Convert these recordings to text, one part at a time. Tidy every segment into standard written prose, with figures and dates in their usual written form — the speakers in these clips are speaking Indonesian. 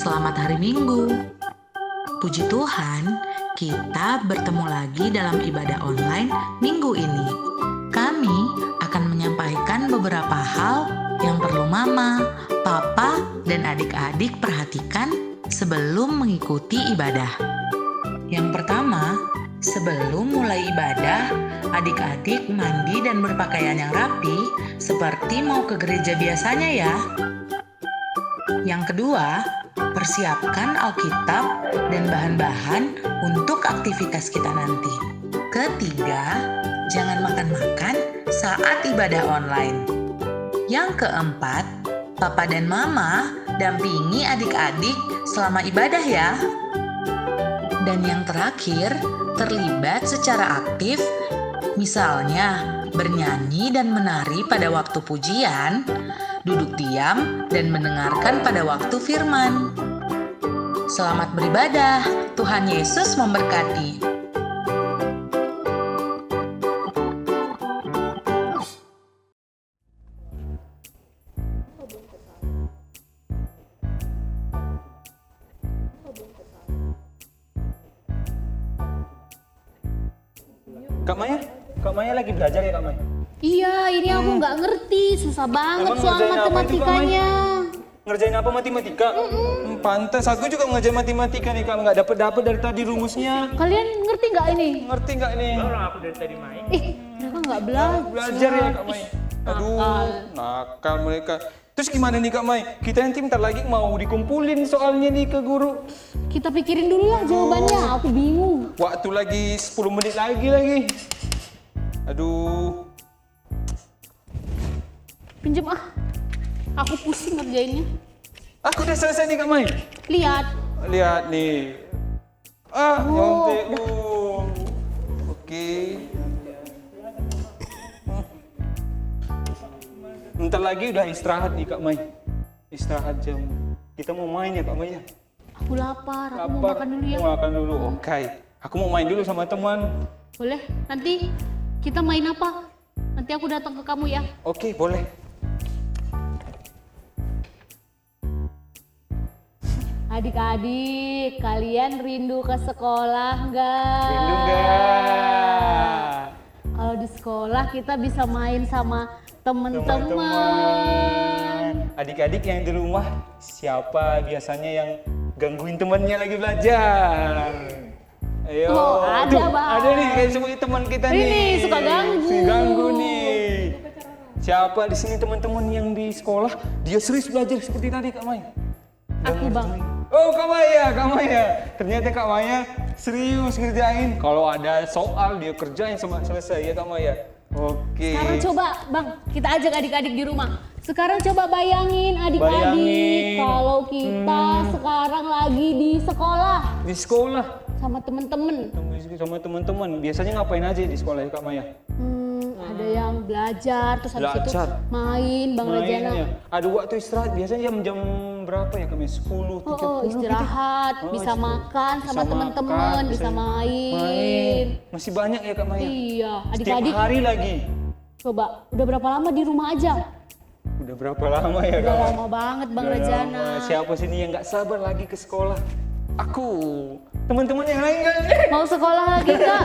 Selamat hari Minggu. Puji Tuhan, kita bertemu lagi dalam ibadah online minggu ini. Kami akan menyampaikan beberapa hal yang perlu mama, papa, dan adik-adik perhatikan sebelum mengikuti ibadah. Yang pertama, sebelum mulai ibadah, adik-adik mandi dan berpakaian yang rapi seperti mau ke gereja biasanya ya. Yang kedua, persiapkan Alkitab dan bahan-bahan untuk aktivitas kita nanti. Ketiga, jangan makan-makan saat ibadah online. Yang keempat, papa dan mama dampingi adik-adik selama ibadah ya. Dan yang terakhir, terlibat secara aktif, misalnya bernyanyi dan menari pada waktu pujian, duduk diam dan mendengarkan pada waktu firman. Selamat beribadah, Tuhan Yesus memberkati. Kak Maya lagi belajar ya Kak Maya? Iya, ini aku nggak ngerti, susah banget Emang soal ngerjain apa itu, Kak matematikanya. Ngerjain apa matematika? Pantes, aku juga ngerjain matematika nih Kak, nggak dapet dari tadi rumusnya. Kalian ngerti nggak ini? Ngerti nggak nih? Orang aku dari tadi main. Mereka nggak belajar. Belajar ya Kak Maya? Aduh, nakal mereka. Terus gimana nih Kak Mai? Kita nanti bentar lagi mau dikumpulin soalnya nih ke guru. Kita pikirin dulu lah jawabannya, aku bingung. Waktu lagi 10 menit lagi. Aduh. Pinjem aku pusing ngerjainnya. Aku udah selesai nih Kak Mai. Lihat. Lihat nih. Nyontek. Oke. Bentar lagi udah istirahat nih Kak Mai. Istirahat jam. Kita mau main ya Kak Mai ya? Aku lapar, aku mau makan dulu ya. Mau makan dulu, oke. Aku mau main dulu sama teman. Boleh, nanti kita main apa? Nanti aku datang ke kamu ya. Oke, boleh. Adik-adik, kalian rindu ke sekolah nggak? Rindu nggak? Kalau di sekolah kita bisa main sama teman-teman. Adik-adik yang di rumah, siapa biasanya yang gangguin temannya lagi belajar? Ayo. Ada, Bang. Ada nih, kayak semua teman kita nih. Ini suka ganggu. Ganggu nih. Siapa di sini teman-teman yang di sekolah, dia serius belajar seperti tadi Kak Maya? Aku Bang. Oh Kak Maya. Ternyata Kak Maya serius ngerjain. Kalau ada soal dia kerjain sama selesai ya Kak Maya. Oke. Sekarang coba Bang, kita ajak adik-adik di rumah. Sekarang coba bayangin adik-adik kalau kita sekarang lagi di sekolah. Di sekolah. Sama temen-temen. Sama teman-teman. Biasanya ngapain aja di sekolah ya Kak Maya? Ada yang belajar, terus habis itu main Bang Rajana. Ya. Ada waktu istirahat, biasanya jam berapa ya Kak Maya? 10.30 istirahat, gitu? bisa makan Bisa sama temen-temen, makan, bisa main. Masih banyak ya Kak Maya? Iya, Setiap adik-adik. hari lagi? Coba, udah berapa lama di rumah aja? Udah berapa lama ya Kak Udah Maya? lama banget Bang Udah Rajana. lama. Siapa sini yang nggak sabar lagi ke sekolah? Aku. Teman-teman yang lain nggak? Mau sekolah lagi nggak?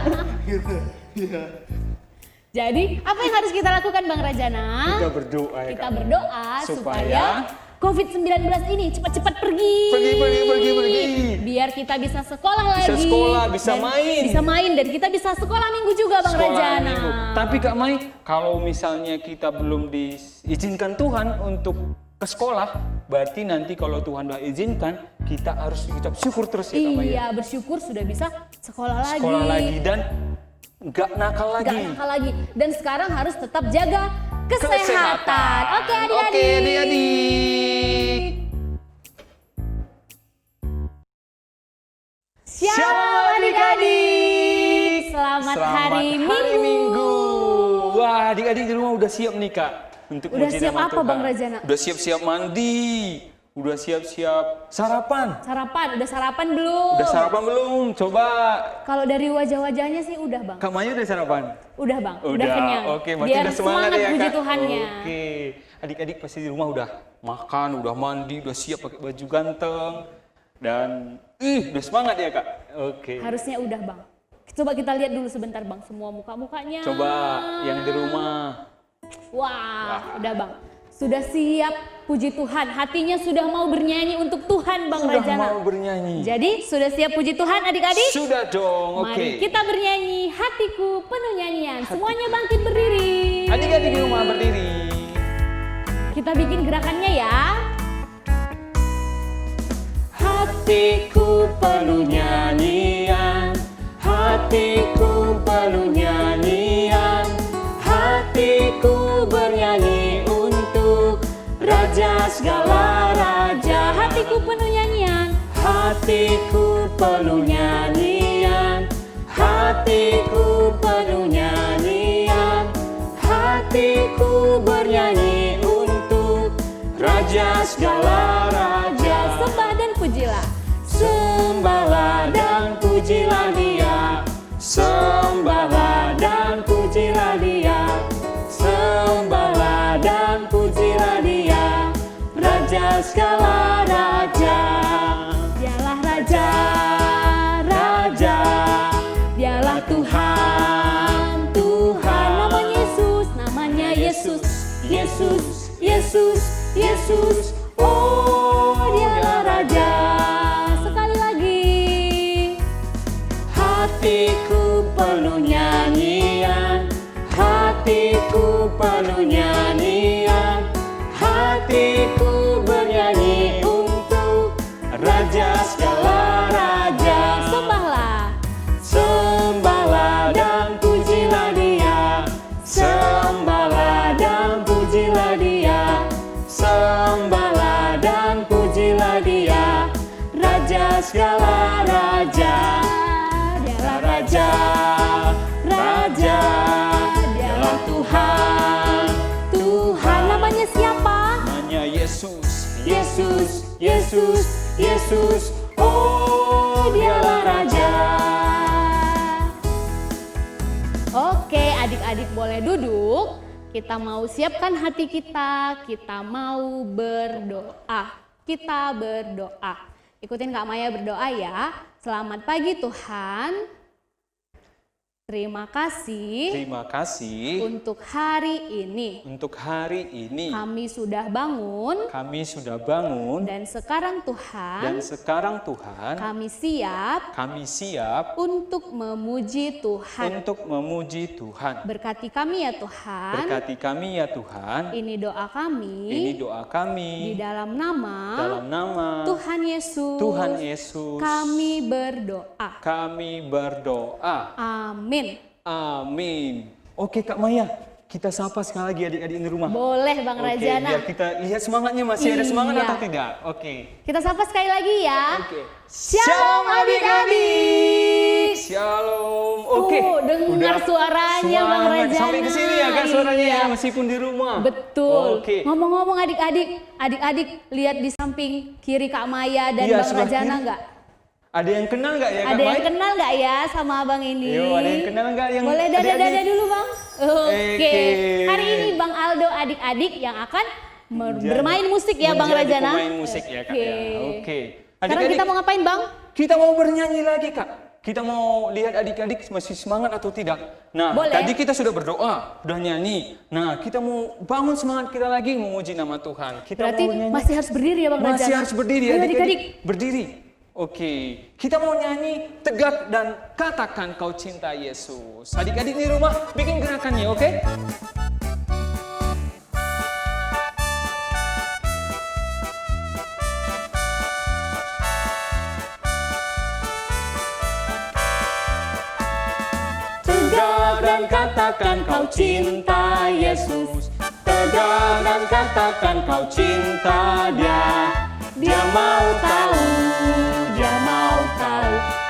Jadi, apa yang harus kita lakukan Bang Rajana? Kita berdoa ya Kita Kak. berdoa Supaya supaya COVID-19 ini cepat-cepat pergi. Pergi. Biar kita bisa sekolah lagi. Bisa sekolah, bisa dan main. Bisa main dan kita bisa sekolah minggu juga Bang Sekolah Rajana. minggu. Tapi Kak Mai, kalau misalnya kita belum diizinkan Tuhan untuk ke sekolah, berarti nanti kalau Tuhan udah izinkan, kita harus ucap syukur terus ya Kak Mai. Iya, bersyukur sudah bisa sekolah lagi. Sekolah lagi dan nggak nakal lagi. Nggak nakal lagi. Dan sekarang harus tetap jaga kesehatan. Oke adik-adik. Oke adik-adik. Shalom adik-adik. Selamat hari Minggu. Wah, adik-adik di rumah udah siap nih Kak untuk Udah muji siap nama apa, Tuhan. Bang Rajana? Udah siap-siap mandi. Udah siap-siap sarapan. Sarapan, udah sarapan belum? Udah sarapan belum? Coba. Kalau dari wajah-wajahnya sih udah Bang. Kak Maya udah sarapan? Udah Bang, udah kenyang. Oke, berarti Biar udah semangat ya puji Kak. Tuhannya. Oke. Adik-adik pasti di rumah udah makan, udah mandi, udah siap pakai baju ganteng. Dan udah semangat ya Kak. Oke. Harusnya udah Bang. Coba kita lihat dulu sebentar Bang, semua muka-mukanya. Coba yang di rumah. Wah, udah Bang. Sudah siap, puji Tuhan. Hatinya sudah mau bernyanyi untuk Tuhan Bang Sudah Rajana. mau bernyanyi. Jadi sudah siap puji Tuhan adik-adik? Sudah dong, oke. Mari kita bernyanyi, hatiku penuh nyanyian. Semuanya bangkit berdiri. Adik-adik di rumah berdiri. Kita bikin gerakannya ya. Hatiku penuh nyanyian, hatiku penuh nyanyian, hatiku bernyanyi untuk Raja segala raja. Hatiku penuh nyanyian. Hatiku penuh nyanyian, hatiku penuh nyanyian, hatiku bernyanyi untuk Raja segala raja. Sembah dan pujilah. Sembahlah dan pujilah Dia, sembahlah dan pujilah Dia, sembahlah dan pujilah Dia, Raja segala raja. Dialah Raja, Raja. Dialah Tuhan, Tuhan. Namanya Yesus, namanya Yesus. Yesus, Yesus, Yesus. Oh, Dialah Raja. Sekali lagi. Hatiku penuh nyanyian, hatiku penuh nyanyian, hatiku bernyanyi untuk Raja segala raja. Sembahlah. Sembahlah dan pujilah Dia, sembahlah dan pujilah Dia, sembahlah dan pujilah Dia, Raja segala raja. Dialah Raja, Raja, Dialah Tuhan, Tuhan. Namanya siapa? Namanya Yesus, Yesus, Yesus, Yesus. Oh, Dialah Raja. Oke, adik-adik boleh duduk. Kita mau siapkan hati kita mau berdoa. Kita berdoa. Ikutin Kak Maya berdoa ya. Selamat pagi Tuhan. Terima kasih Terima kasih untuk hari ini. untuk hari ini. Kami sudah bangun Kami sudah bangun dan sekarang dan Tuhan sekarang Tuhan kami siap kami siap untuk memuji Tuhan. untuk memuji Tuhan. Berkati kami ya Tuhan. Berkati kami ya Tuhan. Ini doa kami. Ini doa Di kami dalam nama dalam nama Tuhan Yesus. Tuhan Yesus. Kami berdoa. Kami berdoa. Amin. Amin. Oke Kak Maya, kita sapa sekali lagi adik-adik di rumah. Boleh Bang Oke, Rajana. biar kita lihat semangatnya, masih ada semangat Iya. atau tidak? Oke. Kita sapa sekali lagi ya. Oke. Shalom adik-adik. Shalom. Oke. Dengar suaranya Bang Semangat. Rajana. Sampai ke sini ya Kak suaranya Iya. ya, meskipun di rumah. Betul. Oke. Ngomong-ngomong adik-adik lihat di samping kiri Kak Maya dan Iya, Bang sebelah Rajana kiri. enggak? Ada yang kenal nggak ya Kak Ada yang Maya? kenal nggak ya sama abang ini? Yo, ada yang kenal nggak yang Boleh dada-dada adik-adik? dulu Bang. Oke. Oke. Hari ini Bang Aldo adik-adik yang akan bermain musik ya Bang Menjadi Rajana. pemain musik ya Kak ya. Oke. Sekarang Adik-adik, kita mau ngapain Bang? kita mau bernyanyi lagi Kak. Kita mau lihat adik-adik masih semangat atau tidak. Nah, Boleh. tadi kita sudah berdoa, sudah nyanyi. Nah, kita mau bangun semangat kita lagi memuji nama Tuhan. Kita Berarti mau nyanyi. masih harus berdiri ya Bang Rajana? Masih harus berdiri Ayo, adik-adik. Berdiri. Oke. Kita mau nyanyi tegak dan katakan kau cinta Yesus. Adik-adik di rumah bikin gerakannya, oke? Tegak dan katakan kau cinta Yesus. Tegak dan katakan kau cinta Dia. Dia mau tahu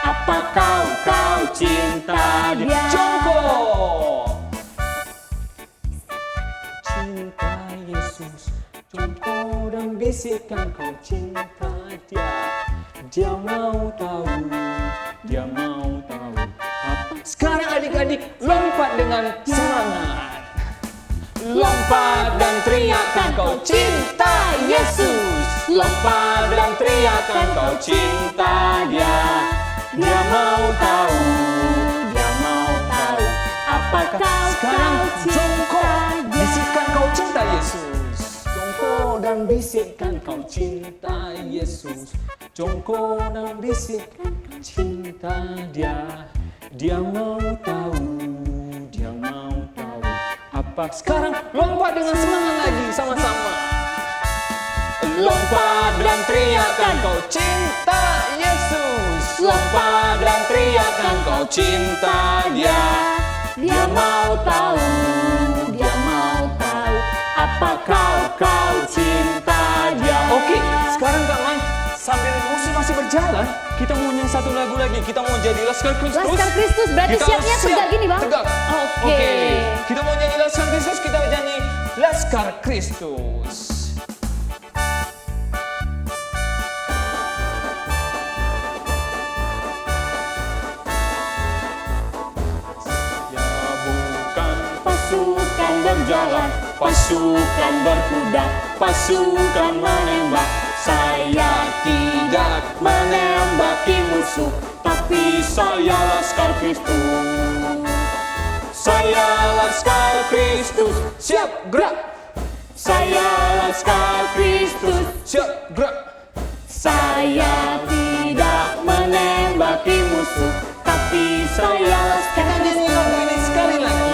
apakah kau cinta Dia. Jongkok. Cinta Yesus. Jongkok dan bisikan kau cinta Dia. Dia mau tahu apa. Sekarang adik-adik lompat dengan semangat. Lompat dan teriakkan kau cinta Yesus. lompat dan teriakan kau cinta dia. Dia mau tahu, dia mau tahu apakah sekarang jongkok bisikan kau cinta Yesus. Jongkok dan bisikan kau cinta Yesus. Jongkok dan bisikan kau cinta dia. Dia mau tahu, dia mau tahu apa sekarang. Lompat dengan semangat lagi sama-sama. Lompat dan teriakan kau cinta Yesus. Lompat dan teriakan kau cinta dia. Dia mau tahu, dia mau tahu apakah kau cinta dia. Oke, sekarang Kak Man, sambil musik masih berjalan, kita mau nyanyi satu lagu lagi. Kita mau jadi Laskar Kristus. Laskar Kristus berarti Kita siapnya siap. tegak gini bang? Tegak. Oke. Kita mau nyanyi Laskar Kristus, kita nyanyi Laskar Kristus. Pasukan berjalan, pasukan berkuda, pasukan menembak. Saya tidak menembaki musuh, tapi saya Laskar Kristus. Saya Laskar Kristus, siap gerak. Saya Laskar Kristus, siap gerak. Saya tidak menembaki musuh, tapi saya Laskar Kristus. Kita nyanyi lagu ini sekali lagi.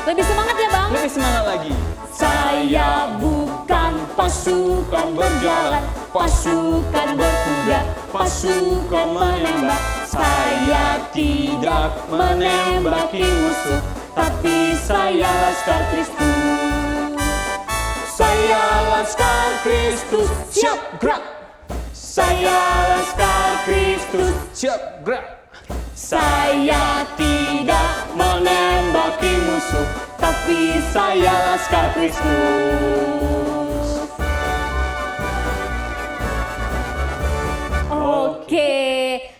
Lebih semangat ya bang? Lebih semangat lagi. Saya bukan pasukan berjalan, pasukan berkuda, pasukan menembak. Saya tidak menembaki musuh, tapi saya Laskar Kristus. Saya Laskar Kristus, siap gerak. Saya Laskar Kristus, siap gerak. Saya tidak menembaki musuh, tapi saya Laskar Kristus. Oke,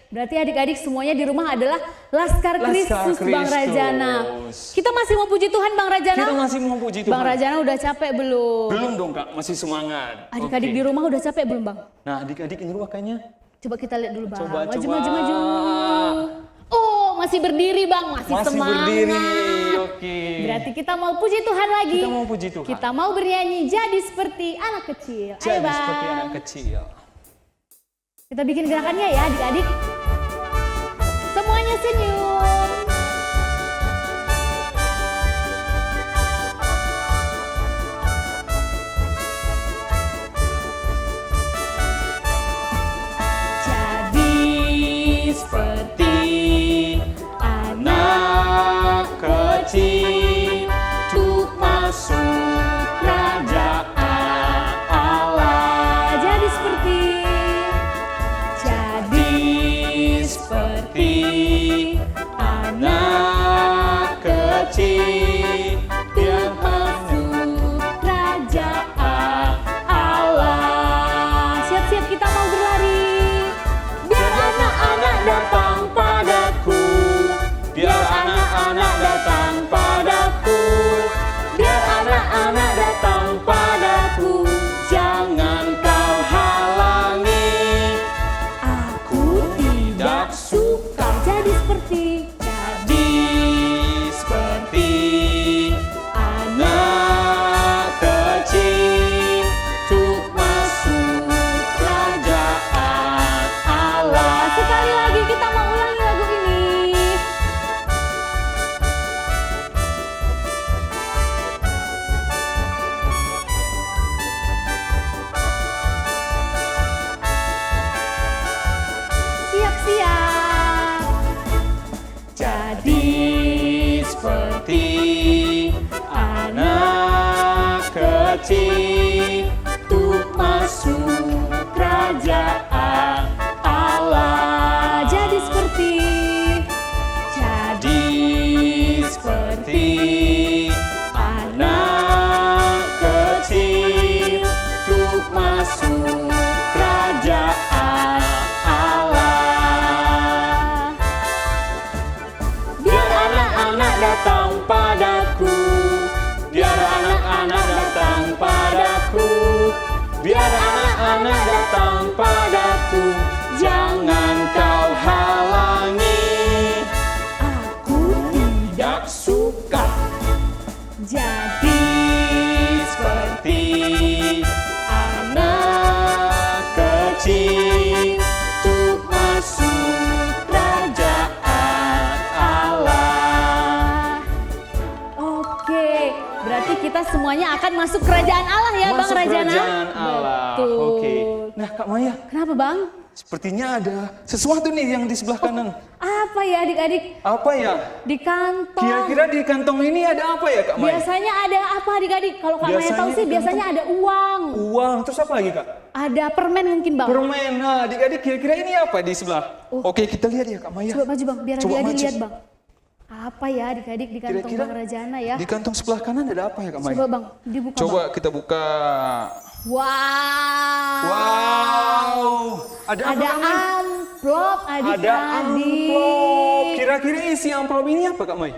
berarti adik-adik semuanya di rumah adalah Laskar Kristus Bang Rajana. Kita masih mau puji Tuhan Bang Rajana? Kita masih mau puji Tuhan. Bang Rajana udah capek belum? Belum dong Kak, masih semangat. Adik-adik Oke. di rumah udah capek belum Bang? Nah adik-adik ini kayaknya. Coba kita lihat dulu Bang. Coba, maju, coba. maju, maju. Oh, masih berdiri Bang, masih semangat. berdiri, oke. Berarti kita mau puji Tuhan lagi. Kita mau puji Tuhan. Kita mau bernyanyi jadi seperti anak kecil. Ayo Jadi Bang. seperti anak kecil. Kita bikin gerakannya ya adik-adik. Semuanya senyum. Jadi seperti anak kecil untuk masuk kerajaan Allah. Jadi seperti anak kecil yang masuk kerajaan Allah. siap-siap kita mau berlari. Biar anak-anak datang padaku, biar anak-anak datang padaku, biar anak-anak datang padaku. Jangan kau halangi, aku tidak suka. Jadi seperti anak kecil untuk masuk kerajaan Allah. sekali lagi kita mau ulangi lagu ini. Siap-siap. Jadi seperti anak kecil untuk masuk kerajaan Allah. Jadi seperti anak kecil untuk masuk kerajaan Allah. Biar anak-anak datang padaku, biar anak-anak datang padaku, biar anak-anak datang semuanya akan masuk kerajaan Allah ya Bang Masuk Rajana? kerajaan Allah. Betul. Oke. Nah Kak Maya, Kenapa Bang? sepertinya ada sesuatu nih yang di sebelah kanan. Apa ya adik-adik? Apa ya? Di kantong. Kira-kira di kantong ini ada apa ya Kak Maya? Biasanya ada apa adik-adik? Kalau Kak Maya Biasanya tahu sih di biasanya ada uang. Uang, terus apa lagi Kak? Ada permen mungkin Bang. Permen. Nah, adik-adik kira-kira ini apa di sebelah? Oke, kita lihat ya Kak Maya. Coba maju Bang, biar Coba adik-adik maju. lihat Bang. Apa ya adik-adik di kantong Kira-kira Bang Rajana ya? Di kantong sebelah kanan ada apa ya Kak Maya? Coba Bang, dibuka Coba Bang. kita buka. Wow. Wow. Ada apa Ada Kak Maya? amplop adik-adik. Ada amplop. Kira-kira isi amplop ini apa Kak Maya?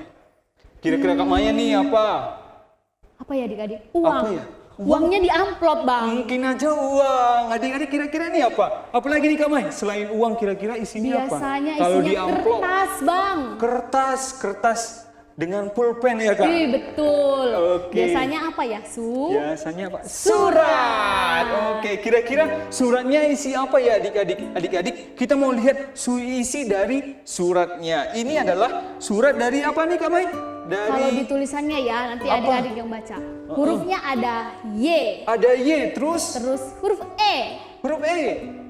Kira-kira Kak Maya nih apa? Apa ya adik-adik? Uang. Apa ya? Uangnya di amplop Bang. Mungkin aja uang. Adik-adik kira-kira ini apa? Apalagi nih Kak Maya? Selain uang kira-kira isinya apa? Biasanya Kalau di isinya amplop. kertas Bang. Kertas dengan pulpen ya Kak? Ih, betul. Oke. Biasanya apa ya, Su? Biasanya apa? Surat. Oke, kira-kira suratnya isi apa ya adik-adik? Adik-adik, kita mau lihat isi dari suratnya. Ini adalah surat dari apa nih Kak Mai? Kalau Dari di tulisannya ya, nanti Apa? adik-adik yang baca. Hurufnya ada Y, ada Y, terus terus huruf E, huruf E,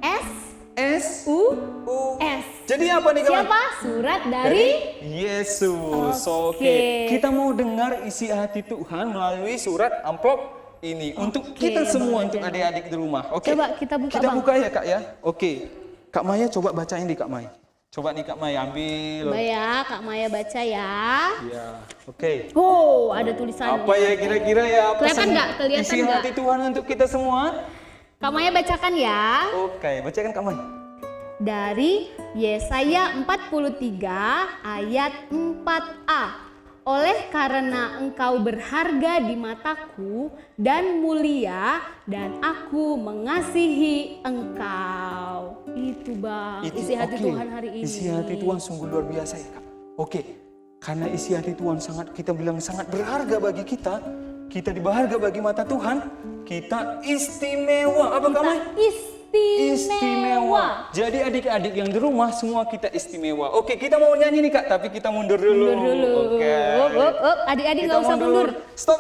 S, S, U, U. S. Jadi apa nih Kak Mai? Siapa? Surat dari Yesus. Oke. Oke. Kita mau dengar isi hati Tuhan melalui surat amplop ini untuk kita semua, untuk adik-adik di rumah. Oke. Coba kita buka, Kita Bang. buka ya Kak ya. Oke. Kak Maya coba bacain di Kak Maya. Coba nih Kak Maya ambil. Coba ya, Kak Maya baca ya. Ya. Oke. Oh, ada tulisannya. Apa ya kira-kira ya? Kelihatan pesan nggak? Kelihatan isi nggak? hati Tuhan untuk kita semua? Kak Maya bacakan ya. Oke, bacakan Kak Maya. Dari Yesaya 43 ayat 4a. Oleh karena engkau berharga di mataku dan mulia dan aku mengasihi engkau. Itu Bang, isi hati oke. Tuhan hari ini. Isi hati Tuhan sungguh luar biasa ya Kak. Oke, karena isi hati Tuhan sangat, kita bilang sangat berharga bagi kita. Kita berharga bagi mata Tuhan. Kita istimewa. Apa Kak Mai? Istimewa. Jadi adik-adik yang di rumah semua kita istimewa. Oke, kita mau nyanyi nih Kak, tapi kita mundur dulu. Mundur dulu. Oke. Up. Adik-adik Kita nggak usah mundur. Stop.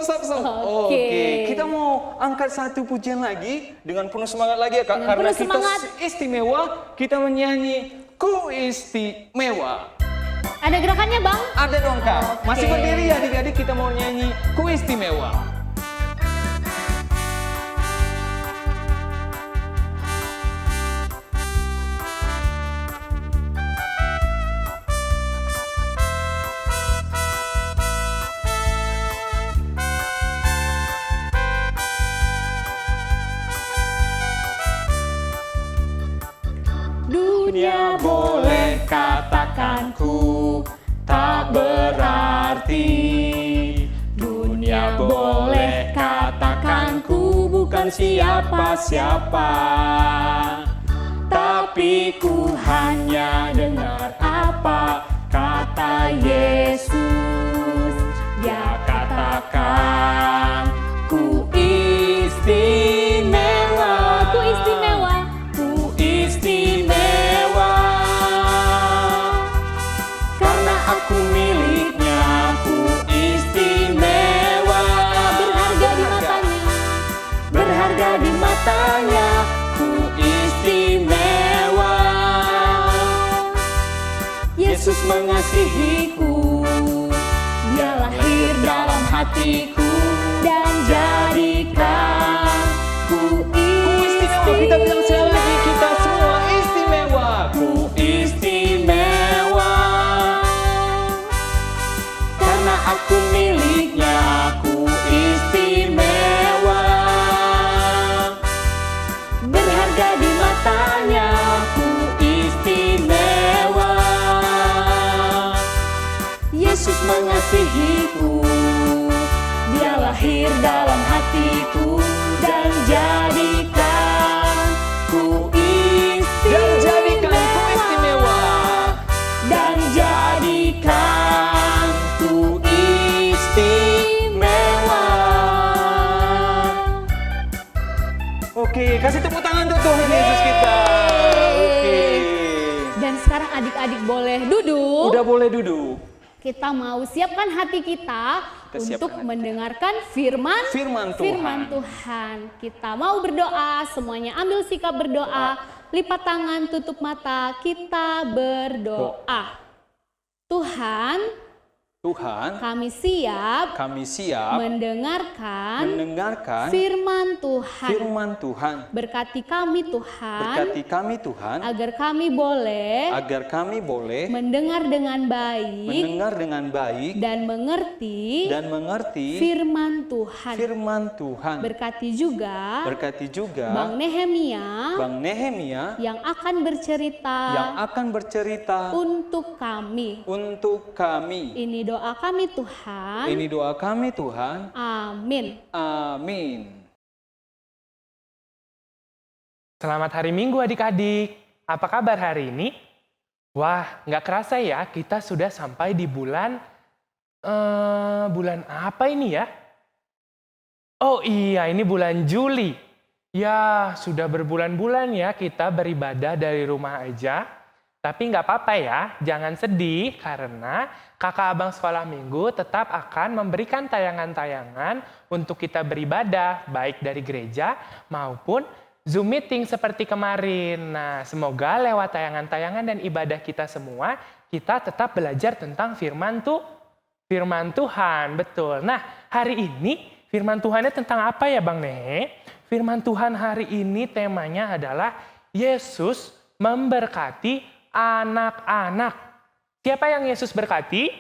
Oke. Kita mau angkat satu pujian lagi dengan penuh semangat lagi ya Kak. Dengan Karena penuh kita semangat. istimewa, kita menyanyi Ku Istimewa. Ada gerakannya Bang? Ada dong Kak. Oke. Masih berdiri ya adik-adik, kita mau nyanyi Ku Istimewa. Dunia boleh katakan ku tak berarti. Dunia boleh katakan ku bukan siapa-siapa. Tapi ku hanya dengar apa kata Yesus. Dia katakan ku istimewa. Aku istimewa. Ku istimewa karena aku miliknya. Ku istimewa, Berharga di matanya. berharga di matanya. Ku istimewa. Yesus mengasihiku. Dia lahir dalam hatiku Dan jadikan ku istimewa. Kita bilang sekali lagi, kita semua istimewa. Ku istimewa karena aku miliknya. Ku istimewa, berharga di matanya. Ku istimewa. Yesus mengasihiku. Dia lahir dalam hatiku dan jadikan ku istimewa. Dan jadikan ku istimewa. Oke, kasih tepuk tangan untuk Tuhan Yesus kita. Oke. Dan sekarang adik-adik boleh duduk. Udah boleh duduk. Kita mau siapkan hati kita untuk mendengarkan firman Firman Tuhan. Tuhan. Kita mau berdoa, semuanya ambil sikap berdoa, lipat tangan, tutup mata, kita berdoa. Tuhan, kami siap mendengarkan firman Tuhan. Berkati kami Tuhan, agar kami boleh mendengar dengan baik dan mengerti firman Tuhan. Berkati juga Bang Nehemia yang akan bercerita untuk kami. Ini doa kami Tuhan. Amin. Selamat hari Minggu adik-adik. Apa kabar hari ini? Wah, nggak kerasa ya kita sudah sampai di bulan apa ini ya? Oh iya, ini bulan Juli. Ya, sudah berbulan-bulan ya kita beribadah dari rumah aja. Tapi nggak apa-apa ya, jangan sedih karena kakak abang sekolah minggu tetap akan memberikan tayangan-tayangan untuk kita beribadah, baik dari gereja maupun Zoom meeting seperti kemarin. Nah, semoga lewat tayangan-tayangan dan ibadah kita semua, kita tetap belajar tentang firman Tuhan. Betul. Nah, hari ini firman Tuhannya tentang apa ya Bang Nehe? Firman Tuhan hari ini temanya adalah Yesus memberkati anak-anak. Siapa yang Yesus berkati?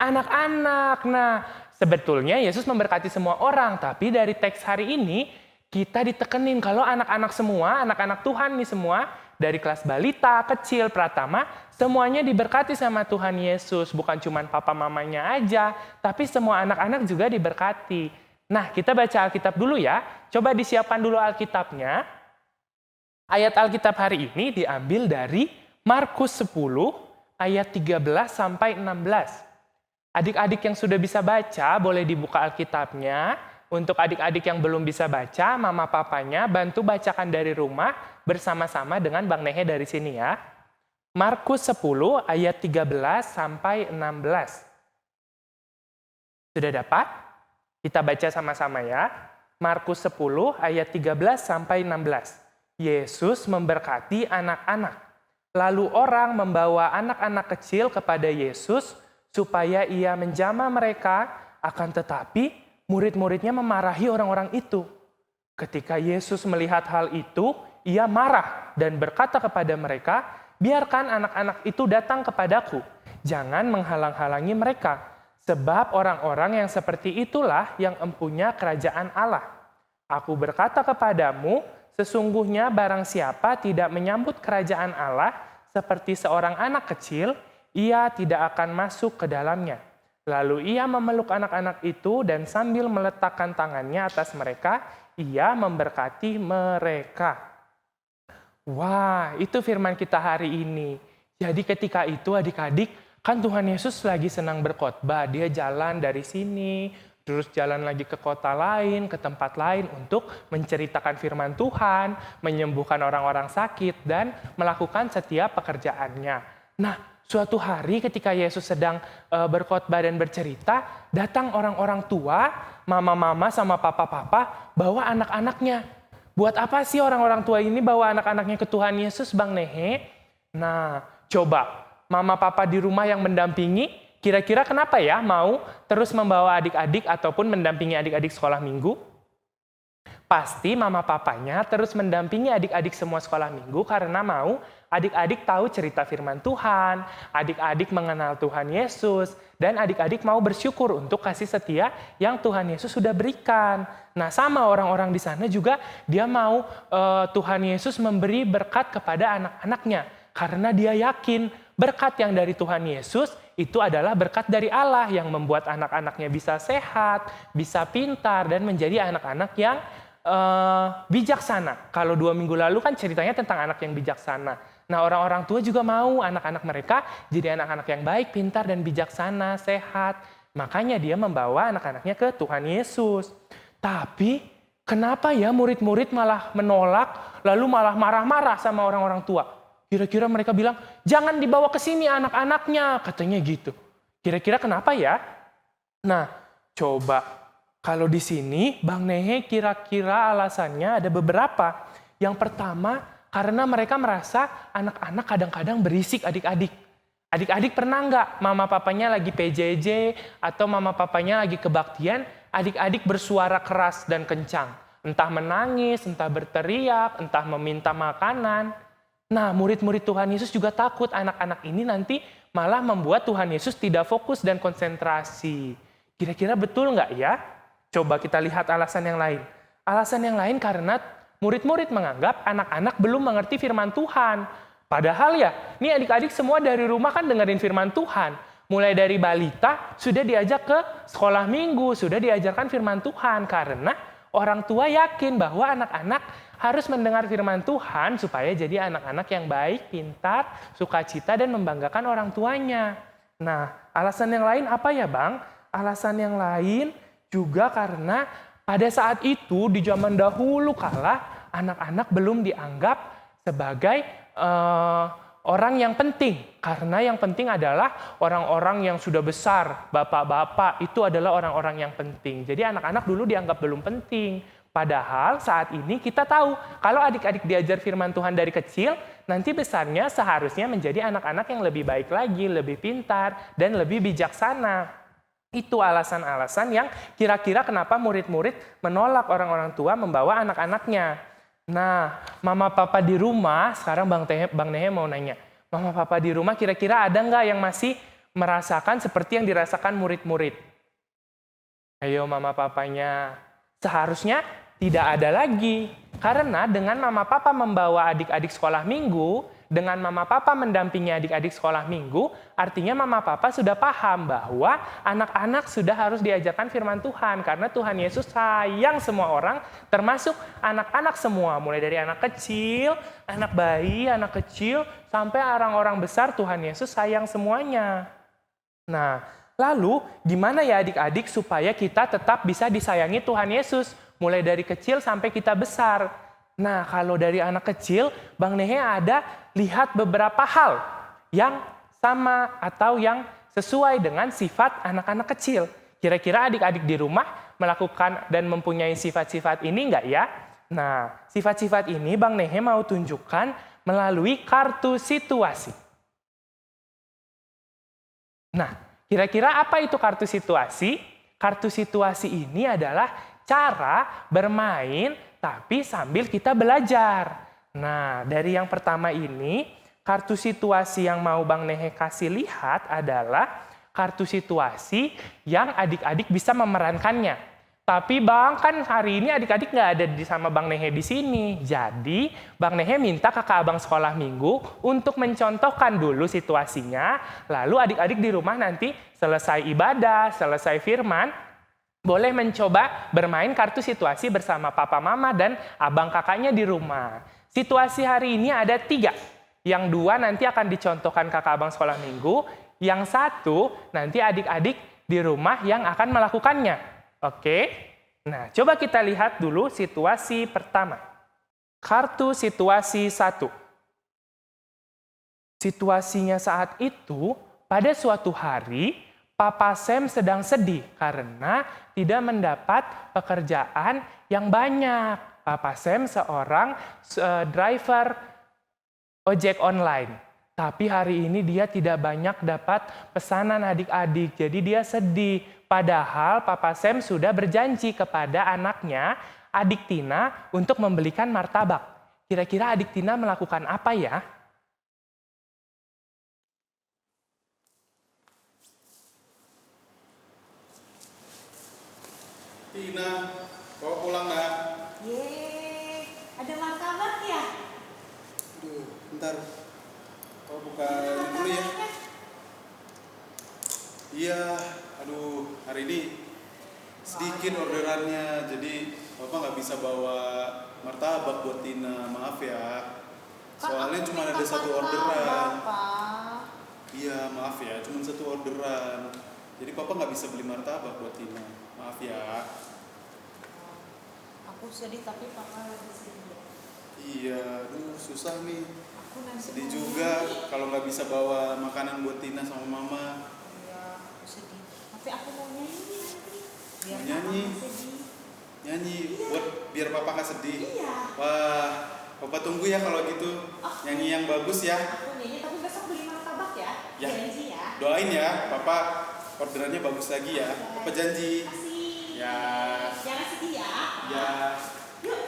Anak-anak. Nah, sebetulnya Yesus memberkati semua orang, tapi dari teks hari ini kita ditekenin kalau anak-anak semua, anak-anak Tuhan nih semua, dari kelas balita, kecil, pratama, semuanya diberkati sama Tuhan Yesus. Bukan cuma papa mamanya aja, tapi semua anak-anak juga diberkati. Nah, kita baca Alkitab dulu ya. Coba disiapkan dulu Alkitabnya. Ayat Alkitab hari ini diambil dari Markus 10 ayat 13 sampai 16. Adik-adik yang sudah bisa baca boleh dibuka Alkitabnya. Untuk adik-adik yang belum bisa baca, mama papanya bantu bacakan dari rumah bersama-sama dengan Bang Nehe dari sini ya. Markus 10 ayat 13 sampai 16. Sudah dapat? Kita baca sama-sama ya. Markus 10 ayat 13 sampai 16. Yesus memberkati anak-anak. Lalu orang membawa anak-anak kecil kepada Yesus supaya ia menjamah mereka, akan tetapi murid-muridnya memarahi orang-orang itu. Ketika Yesus melihat hal itu, ia marah dan berkata kepada mereka, "Biarkan anak-anak itu datang kepadaku. Jangan menghalang-halangi mereka, sebab orang-orang yang seperti itulah yang empunya kerajaan Allah. Aku berkata kepadamu, sesungguhnya barang siapa tidak menyambut kerajaan Allah seperti seorang anak kecil, ia tidak akan masuk ke dalamnya." Lalu ia memeluk anak-anak itu dan sambil meletakkan tangannya atas mereka, ia memberkati mereka. Wah, itu firman kita hari ini. Jadi ketika itu adik-adik, kan Tuhan Yesus lagi senang berkhotbah. Dia jalan dari sini, terus jalan lagi ke kota lain, ke tempat lain untuk menceritakan firman Tuhan, menyembuhkan orang-orang sakit, dan melakukan setiap pekerjaannya. Nah, suatu hari ketika Yesus sedang berkhotbah dan bercerita, datang orang-orang tua, mama-mama sama papa-papa, bawa anak-anaknya. Buat apa sih orang-orang tua ini bawa anak-anaknya ke Tuhan Yesus, Bang Nehe? Nah, coba mama papa di rumah yang mendampingi, kira-kira kenapa ya mau terus membawa adik-adik ataupun mendampingi adik-adik sekolah minggu? Pasti mama papanya terus mendampingi adik-adik semua sekolah minggu karena mau adik-adik tahu cerita firman Tuhan, adik-adik mengenal Tuhan Yesus, dan adik-adik mau bersyukur untuk kasih setia yang Tuhan Yesus sudah berikan. Nah, sama orang-orang di sana juga dia mau Tuhan Yesus memberi berkat kepada anak-anaknya karena dia yakin berkat yang dari Tuhan Yesus itu adalah berkat dari Allah yang membuat anak-anaknya bisa sehat, bisa pintar, dan menjadi anak-anak yang bijaksana. Kalau 2 minggu lalu kan ceritanya tentang anak yang bijaksana. Nah, orang-orang tua juga mau anak-anak mereka jadi anak-anak yang baik, pintar, dan bijaksana, sehat. Makanya dia membawa anak-anaknya ke Tuhan Yesus. Tapi kenapa ya murid-murid malah menolak, lalu malah marah-marah sama orang-orang tua? Kira-kira mereka bilang, jangan dibawa ke sini anak-anaknya, katanya gitu. Kira-kira kenapa ya? Nah, coba kalau di sini Bang Nehe kira-kira alasannya ada beberapa. Yang pertama, karena mereka merasa anak-anak kadang-kadang berisik adik-adik. Adik-adik pernah nggak mama papanya lagi PJJ atau mama papanya lagi kebaktian, adik-adik bersuara keras dan kencang. Entah menangis, entah berteriak, entah meminta makanan. Nah, murid-murid Tuhan Yesus juga takut anak-anak ini nanti malah membuat Tuhan Yesus tidak fokus dan konsentrasi. Kira-kira betul nggak ya? Coba kita lihat alasan yang lain. Alasan yang lain karena murid-murid menganggap anak-anak belum mengerti firman Tuhan. Padahal ya, ini adik-adik semua dari rumah kan dengerin firman Tuhan. Mulai dari balita sudah diajak ke sekolah minggu, sudah diajarkan firman Tuhan. Karena orang tua yakin bahwa anak-anak harus mendengar firman Tuhan supaya jadi anak-anak yang baik, pintar, sukacita, dan membanggakan orang tuanya. Nah, alasan yang lain apa ya Bang? Alasan yang lain juga karena pada saat itu di zaman dahulu kala anak-anak belum dianggap sebagai orang yang penting. Karena yang penting adalah orang-orang yang sudah besar, bapak-bapak itu adalah orang-orang yang penting. Jadi anak-anak dulu dianggap belum penting. Padahal saat ini kita tahu kalau adik-adik diajar firman Tuhan dari kecil, nanti besarnya seharusnya menjadi anak-anak yang lebih baik lagi, lebih pintar, dan lebih bijaksana. Itu alasan-alasan yang kira-kira kenapa murid-murid menolak orang-orang tua membawa anak-anaknya. Nah, mama papa di rumah, sekarang Bang Nehe mau nanya, mama papa di rumah kira-kira ada nggak yang masih merasakan seperti yang dirasakan murid-murid? Ayo mama papanya. Seharusnya tidak ada lagi. Karena dengan mama papa membawa adik-adik sekolah minggu, dengan mama papa mendampingi adik-adik sekolah minggu, artinya mama papa sudah paham bahwa anak-anak sudah harus diajarkan firman Tuhan. Karena Tuhan Yesus sayang semua orang, termasuk anak-anak semua. Mulai dari anak kecil, anak bayi, anak kecil, sampai orang-orang besar, Tuhan Yesus sayang semuanya. Nah, lalu gimana ya adik-adik supaya kita tetap bisa disayangi Tuhan Yesus? Mulai dari kecil sampai kita besar. Nah, kalau dari anak kecil, Bang Nehe ada lihat beberapa hal yang sama atau yang sesuai dengan sifat anak-anak kecil. Kira-kira adik-adik di rumah melakukan dan mempunyai sifat-sifat ini enggak ya? Nah, sifat-sifat ini Bang Nehe mau tunjukkan melalui kartu situasi. Nah, kira-kira apa itu kartu situasi? Kartu situasi ini adalah cara bermain tapi sambil kita belajar. Nah, dari yang pertama ini, kartu situasi yang mau Bang Nehe kasih lihat adalah kartu situasi yang adik-adik bisa memerankannya. Tapi Bang, kan hari ini adik-adik nggak ada sama Bang Nehe di sini. Jadi, Bang Nehe minta kakak abang sekolah minggu untuk mencontohkan dulu situasinya. Lalu adik-adik di rumah nanti selesai ibadah, selesai firman, boleh mencoba bermain kartu situasi bersama papa mama dan abang kakaknya di rumah. Situasi hari ini ada 3. Yang 2 nanti akan dicontohkan kakak abang sekolah minggu. Yang 1 nanti adik-adik di rumah yang akan melakukannya. Oke? Nah, coba kita lihat dulu situasi pertama. Kartu situasi 1. Situasinya saat itu, pada suatu hari, Papa Sam sedang sedih karena tidak mendapat pekerjaan yang banyak. Papa Sam seorang driver ojek online. Tapi hari ini dia tidak banyak dapat pesanan adik-adik, jadi dia sedih. Padahal Papa Sam sudah berjanji kepada anaknya, adik Tina, untuk membelikan martabak. Kira-kira adik Tina melakukan apa ya? Tina, bawa pulang nak. Yeay, ada martabak ya? Aduh, bentar. Kau buka dulu ya. Iya, aduh, hari ini sedikit orderannya, jadi Bapak nggak bisa bawa martabak buat Tina, maaf ya. Soalnya cuma ada 1 orderan. Iya, maaf ya, cuma 1 orderan. Jadi Papa nggak bisa beli martabak buat Tina, maaf ya. Aku sedih tapi papa lagi sedih. Iya, aduh susah nih. Aku nanti Sedih mau juga kalau nggak bisa bawa makanan buat Tina sama Mama. Iya, aku sedih. Tapi aku mau nyanyi nanti. Biar Mau nyanyi? Papa nggak sedih. Nyanyi buat biar papa nggak sedih. Iya. Wah, papa tunggu ya kalau gitu. Nyanyi yang bagus ya. Aku nyanyi tapi besok beli martabak ya. Ya. Janji ya. Doain ya, papa orderannya bagus lagi ya. Papa janji. Kasih. Ya. Jangan sedih ya. Ya. Yuk.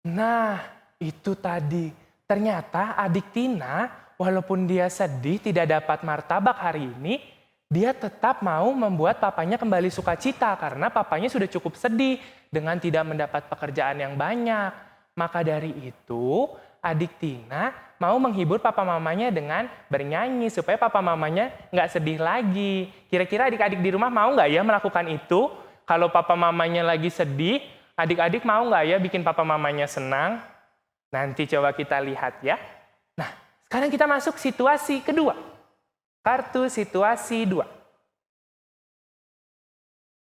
Nah, itu tadi. Ternyata adik Tina, walaupun dia sedih tidak dapat martabak hari ini, dia tetap mau membuat papanya kembali sukacita karena papanya sudah cukup sedih dengan tidak mendapat pekerjaan yang banyak. Maka dari itu, adik Tina mau menghibur papa mamanya dengan bernyanyi supaya papa mamanya nggak sedih lagi. Kira-kira adik-adik di rumah mau nggak ya melakukan itu? Kalau papa mamanya lagi sedih, adik-adik mau nggak ya bikin papa mamanya senang? Nanti coba kita lihat ya. Nah, sekarang kita masuk situasi kedua. Kartu situasi 2.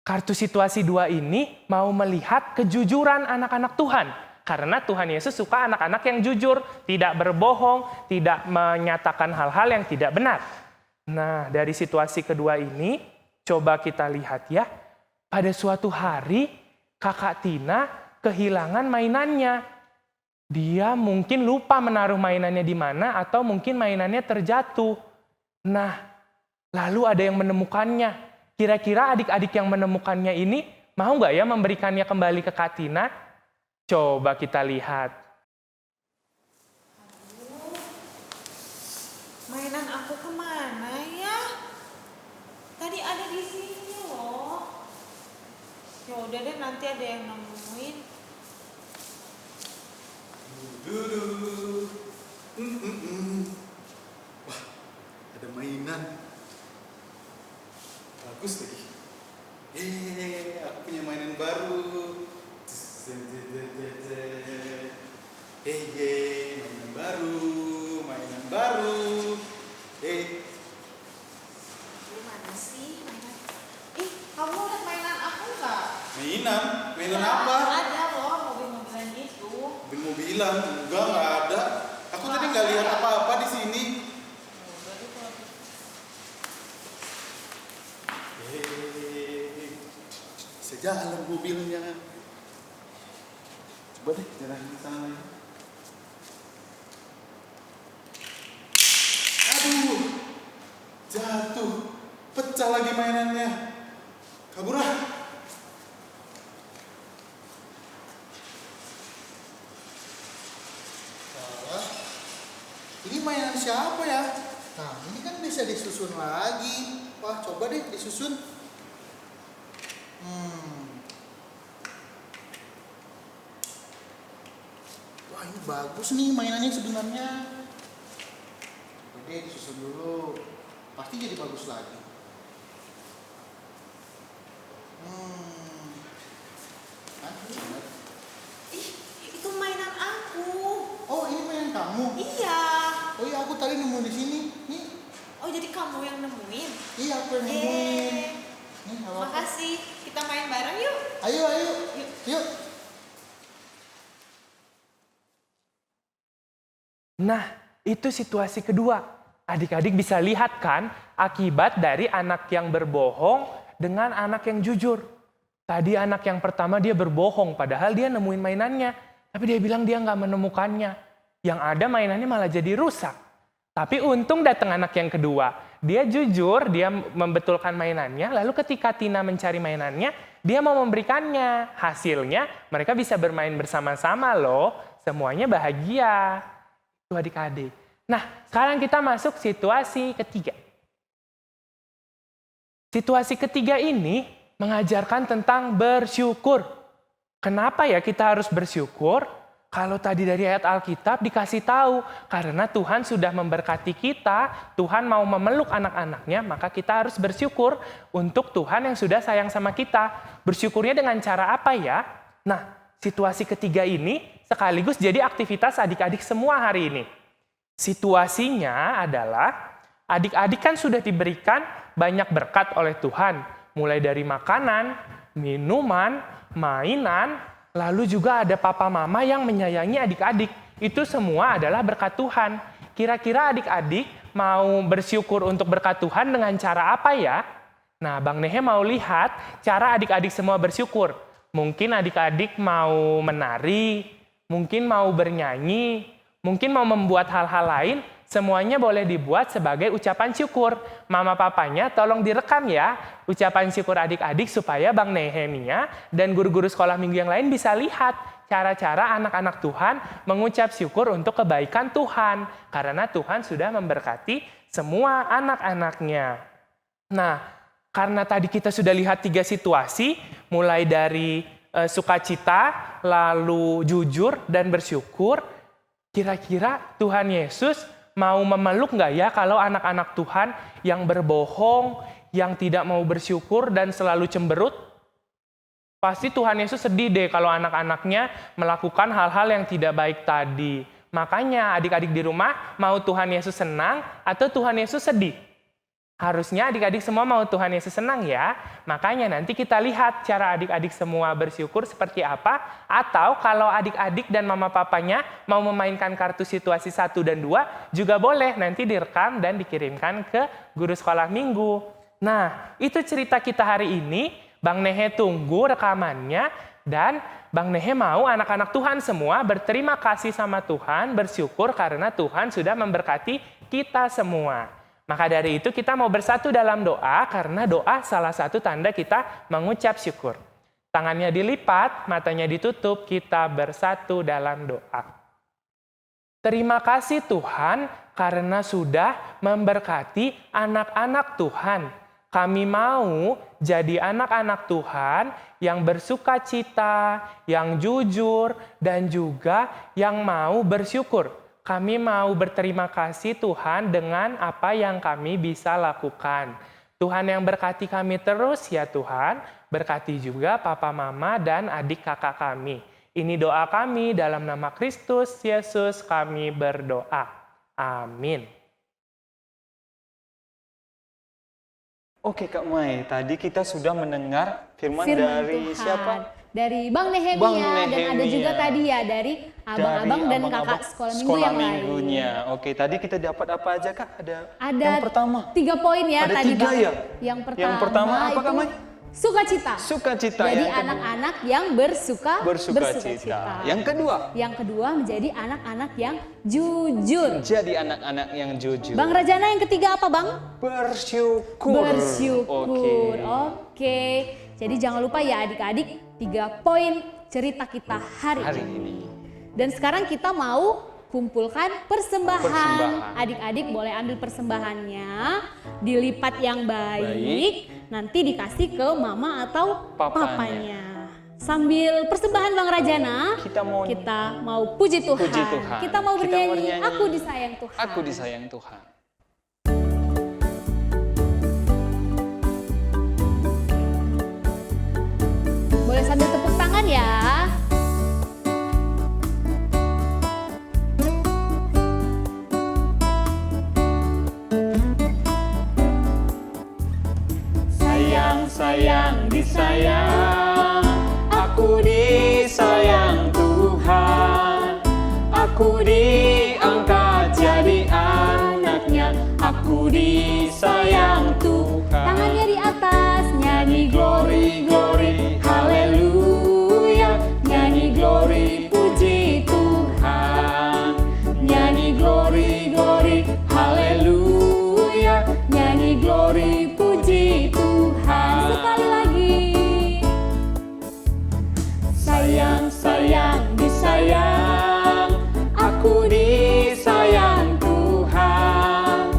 Kartu situasi 2 ini mau melihat kejujuran anak-anak Tuhan. Karena Tuhan Yesus suka anak-anak yang jujur, tidak berbohong, tidak menyatakan hal-hal yang tidak benar. Nah, dari situasi kedua ini, coba kita lihat ya. Pada suatu hari, kakak Tina kehilangan mainannya. Dia mungkin lupa menaruh mainannya di mana atau mungkin mainannya terjatuh. Nah, lalu ada yang menemukannya. Kira-kira adik-adik yang menemukannya ini mau nggak ya memberikannya kembali ke Kak Tina? Coba kita lihat. Mainan aku kemana ya? Tadi ada di sini loh. Ya udah deh, nanti ada yang nemuin. Dudu. Wah, ada mainan. Bagus lagi. Aku punya mainan baru. Mainan baru, mainan baru. Gimana sih mainan? Ih, kamu lihat mainan aku nggak? Mainan Ya, apa? ada loh, mobil-mobilan gitu. Mobil-mobilan? Enggak ada. Aku tadi nggak lihat apa-apa di sini. Udah deh kalau gitu. Bisa jalan mobilnya. Coba deh jalan ke sana lagi. Aduh, jatuh, pecah lagi mainannya. Kabur ah. Salah. Ini mainan siapa ya? Nah, ini kan bisa disusun lagi. Wah, coba deh disusun. Wah, ini bagus nih mainannya sebenarnya. Coba deh disusun dulu. Pasti jadi bagus lagi. Bener. Ih, itu mainan aku. Oh, ini mainan kamu? Iya. Oh iya, aku tadi nemu di sini. Nih, Oh, jadi kamu yang nemuin? iya aku yang nemuin. Eh, Nih, halo. makasih. Kita main bareng yuk. Ayo, ayo. Yuk. Nah, itu situasi kedua. Adik-adik bisa lihat kan akibat dari anak yang berbohong dengan anak yang jujur. Tadi anak yang pertama dia berbohong padahal dia nemuin mainannya. Tapi dia bilang dia nggak menemukannya. Yang ada mainannya malah jadi rusak. Tapi untung datang anak yang kedua. Dia jujur, dia membetulkan mainannya. Lalu ketika Tina mencari mainannya, dia mau memberikannya. Hasilnya mereka bisa bermain bersama-sama loh. Semuanya bahagia. Itu adik-adik. Nah, sekarang kita masuk situasi ketiga. Situasi ketiga ini mengajarkan tentang bersyukur. Kenapa ya kita harus bersyukur? Kalau tadi dari ayat Alkitab dikasih tahu, karena Tuhan sudah memberkati kita, Tuhan mau memeluk anak-anaknya, maka kita harus bersyukur untuk Tuhan yang sudah sayang sama kita. Bersyukurnya dengan cara apa ya? Nah, situasi ketiga ini sekaligus jadi aktivitas adik-adik semua hari ini. Situasinya adalah adik-adik kan sudah diberikan banyak berkat oleh Tuhan, mulai dari makanan, minuman, mainan, lalu juga ada papa mama yang menyayangi adik-adik. Itu semua adalah berkat Tuhan. Kira-kira adik-adik mau bersyukur untuk berkat Tuhan dengan cara apa ya? Nah, Bang Nehe mau lihat cara adik-adik semua bersyukur. Mungkin adik-adik mau menari, mungkin mau bernyanyi, mungkin mau membuat hal-hal lain. Semuanya boleh dibuat sebagai ucapan syukur. Mama papanya tolong direkam ya ucapan syukur adik-adik supaya Bang Nehemia dan guru-guru sekolah minggu yang lain bisa lihat cara-cara anak-anak Tuhan mengucap syukur untuk kebaikan Tuhan. Karena Tuhan sudah memberkati semua anak-anaknya. Nah, karena tadi kita sudah lihat 3 situasi, mulai dari sukacita, lalu jujur, dan bersyukur. Kira-kira Tuhan Yesus mau memeluk nggak ya kalau anak-anak Tuhan yang berbohong, yang tidak mau bersyukur, dan selalu cemberut? Pasti Tuhan Yesus sedih deh kalau anak-anaknya melakukan hal-hal yang tidak baik tadi. Makanya adik-adik di rumah mau Tuhan Yesus senang atau Tuhan Yesus sedih? Harusnya adik-adik semua mau Tuhan Yesus senang ya. Makanya nanti kita lihat cara adik-adik semua bersyukur seperti apa. Atau kalau adik-adik dan mama papanya mau memainkan kartu situasi 1 dan 2 juga boleh. Nanti direkam dan dikirimkan ke guru sekolah minggu. Nah, itu cerita kita hari ini. Bang Nehe tunggu rekamannya. Dan Bang Nehe mau anak-anak Tuhan semua berterima kasih sama Tuhan, bersyukur karena Tuhan sudah memberkati kita semua. Maka dari itu kita mau bersatu dalam doa karena doa salah satu tanda kita mengucap syukur. Tangannya dilipat, matanya ditutup, kita bersatu dalam doa. Terima kasih Tuhan karena sudah memberkati anak-anak Tuhan. Kami mau jadi anak-anak Tuhan yang bersukacita, yang jujur, dan juga yang mau bersyukur. Kami mau berterima kasih Tuhan dengan apa yang kami bisa lakukan. Tuhan yang berkati kami terus ya Tuhan, berkati juga papa mama dan adik kakak kami. Ini doa kami dalam nama Kristus Yesus kami berdoa. Amin. Oke Kak Mai, tadi kita sudah mendengar firman dari Tuhan. siapa? Dari Bang Nehemia, Bang dan ada Nehemia. juga tadi ya dari abang-abang dan kakak sekolah minggu yang lain. minggunya. Oke, tadi kita dapat apa aja Kak? Ada yang pertama. 3 poin ya Ada tadi 3 Bang. ya? Yang pertama apa itu Kak Mai? sukacita. Sukacita. Jadi Yang kedua- anak-anak yang bersukacita. Yang kedua? Yang kedua menjadi anak-anak yang jujur. Jadi anak-anak yang jujur. Bang Rajana yang ketiga apa Bang? Bersyukur. Bersyukur. Oke. Jadi jangan lupa ya adik-adik 3 poin cerita kita hari ini. Dan sekarang kita mau kumpulkan persembahan. Adik-adik boleh ambil persembahannya, dilipat yang baik, nanti dikasih ke mama atau papanya. Sambil persembahan Bang Rajana, kita mau puji Tuhan. Kita mau bernyanyi, Aku Disayang Tuhan. Aku disayang Tuhan. Boleh sambil tepuk tangan ya. Sayang, disayang, aku disayang Tuhan. Aku diangkat jadi anaknya, aku disayang Tuhan. Tangannya di atas, nyanyi Glory, glory, haleluya. Nyanyi glory, puji Tuhan. Nyanyi glory, glory, haleluya. Nyanyi glory, puji Tuhan. sekali lagi. Sayang, sayang, disayang, aku disayang Tuhan.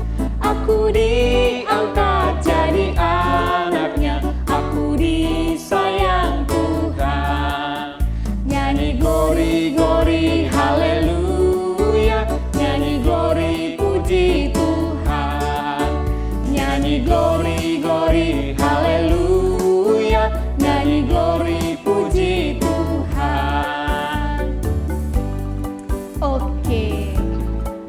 Aku diangkat jadi anaknya, aku disayang Tuhan. Nyanyi glory, glory, haleluya. Nyanyi glory, puji Tuhan. Nyanyi glory, glory, haleluya. Nyanyi glory, puji Tuhan. Oke,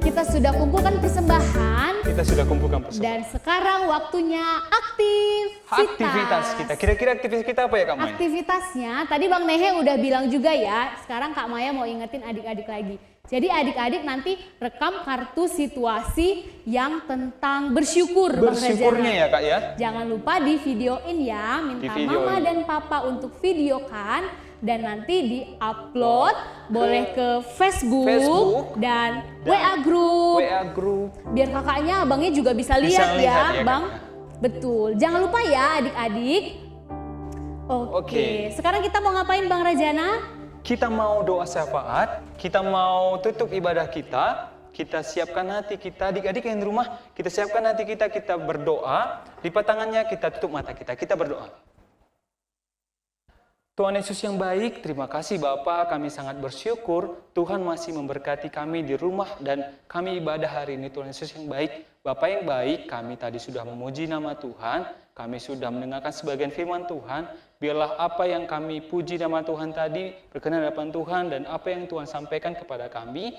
kita sudah kumpulkan persembahan Kita sudah kumpulkan persembahan. dan sekarang waktunya Aktivitas kita. Kira-kira aktivitas kita apa ya Kak Mai? Aktivitasnya, tadi Bang Nehe udah bilang juga ya, sekarang Kak Maya mau ingetin adik-adik lagi. Jadi adik-adik nanti rekam kartu situasi yang tentang bersyukur. Bang Bersyukurnya Rajana. ya Kak ya. Jangan lupa di videoin ya, minta Di-videoin. mama dan papa untuk videokan dan nanti di-upload boleh ke Facebook dan WA group. WA group. Biar kakaknya, abangnya juga bisa lihat, lihat ya, Bang. Kak. Betul. Jangan lupa ya adik-adik. Oke. Sekarang kita mau ngapain Bang Rajana? Kita mau doa syafaat, kita mau tutup ibadah kita siapkan hati kita, adik-adik yang di rumah, kita siapkan hati kita berdoa, lipat tangannya, kita tutup mata kita berdoa. Tuhan Yesus yang baik, terima kasih Bapa, kami sangat bersyukur Tuhan masih memberkati kami di rumah dan kami ibadah hari ini. Tuhan Yesus yang baik, Bapa yang baik, kami tadi sudah memuji nama Tuhan, kami sudah mendengarkan sebagian firman Tuhan, biarlah apa yang kami puji nama Tuhan tadi berkenan di hadapan Tuhan dan apa yang Tuhan sampaikan kepada kami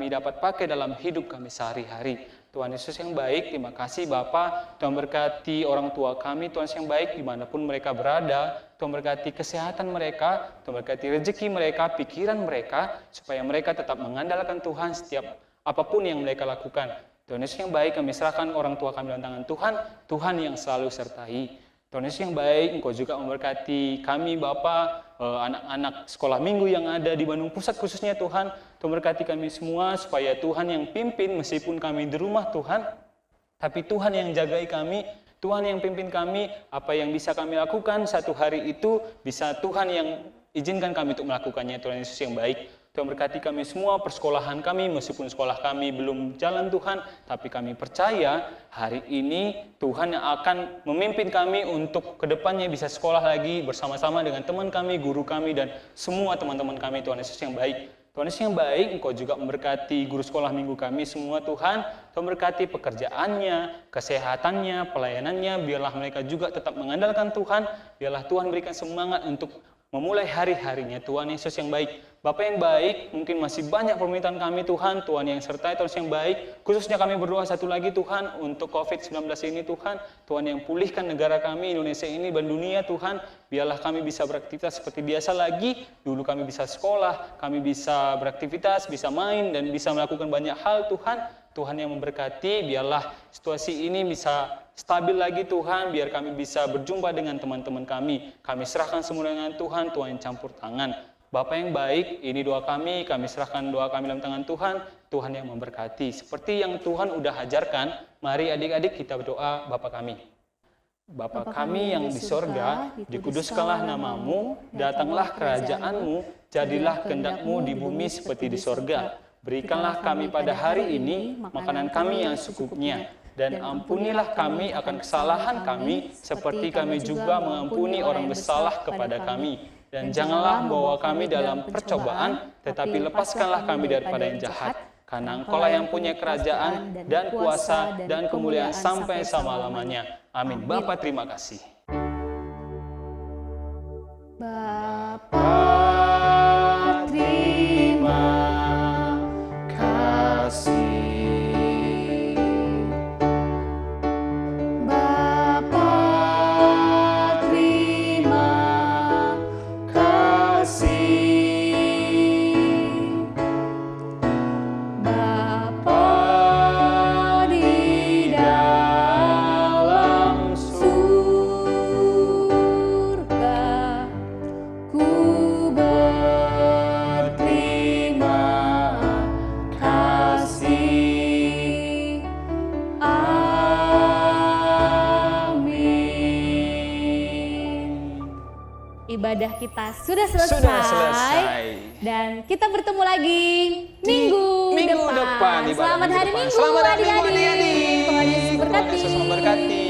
dapat pakai dalam hidup kami sehari-hari. Tuhan Yesus yang baik, terima kasih Bapa, Tuhan berkati orang tua kami, Tuhan Yesus yang baik dimanapun mereka berada, Tuhan berkati kesehatan mereka, Tuhan berkati rezeki mereka, pikiran mereka, supaya mereka tetap mengandalkan Tuhan setiap apapun yang mereka lakukan. Tuhan Yesus yang baik, kami serahkan orang tua kami dalam tangan Tuhan, Tuhan yang selalu sertai. Tuhan Yesus yang baik, Engkau juga memberkati kami Bapa, anak-anak sekolah minggu yang ada di Bandung Pusat khususnya Tuhan. Tuhan berkati kami semua supaya Tuhan yang pimpin meskipun kami di rumah Tuhan, tapi Tuhan yang jagai kami, Tuhan yang pimpin kami, apa yang bisa kami lakukan satu hari itu bisa Tuhan yang izinkan kami untuk melakukannya. Tuhan Yesus yang baik, Tuhan berkati kami semua, persekolahan kami, meskipun sekolah kami belum jalan Tuhan, tapi kami percaya hari ini Tuhan yang akan memimpin kami untuk kedepannya bisa sekolah lagi bersama-sama dengan teman kami, guru kami, dan semua teman-teman kami. Tuhan Yesus yang baik. Tuhan Yesus yang baik, Engkau juga memberkati guru sekolah minggu kami semua Tuhan. Tuhan berkati pekerjaannya, kesehatannya, pelayanannya, biarlah mereka juga tetap mengandalkan Tuhan, biarlah Tuhan berikan semangat untuk memulai hari-harinya. Tuhan Yesus yang baik. Bapa yang baik, mungkin masih banyak permintaan kami Tuhan, Tuhan yang sertai, Tuhan yang baik. Khususnya kami berdoa satu lagi Tuhan, untuk COVID-19 ini Tuhan, Tuhan yang pulihkan negara kami, Indonesia ini, dan dunia Tuhan. Biarlah kami bisa beraktivitas seperti biasa lagi, dulu kami bisa sekolah, kami bisa beraktivitas, bisa main, dan bisa melakukan banyak hal Tuhan. Tuhan yang memberkati, biarlah situasi ini bisa stabil lagi Tuhan, biar kami bisa berjumpa dengan teman-teman kami. Kami serahkan semua dengan Tuhan, Tuhan yang campur tangan. Bapa yang baik, ini doa kami serahkan doa kami dalam tangan Tuhan, Tuhan yang memberkati. Seperti yang Tuhan udah ajarkan, mari adik-adik kita berdoa Bapa kami. Bapa kami yang di sorga, dikuduskanlah namamu, datanglah kerajaanmu, jadilah kehendak-mu di bumi seperti di sorga. Berikanlah kami pada hari ini makanan kami yang secukupnya, dan ampunilah kami akan kesalahan kami, seperti kami juga mengampuni orang bersalah kepada kami. Dan janganlah membawa kami dalam percobaan, tetapi lepaskanlah kami daripada yang jahat. Karena Engkaulah yang punya kerajaan dan kuasa dan kemuliaan sampai selama-lamanya. Amin. Bapa, terima kasih. Bapa, terima kasih. Bapa, terima kasih. Bapa di dalam surga, ku berterima kasih. Amin. Ibadah kita sudah selesai. Sudah selesai. Dan kita bertemu lagi minggu Minggu depan. Selamat hari Minggu, Selamat hari Minggu, adik-adik. adik-adik. Tuhan Yesus berkati. Tuhan Yesus memberkati.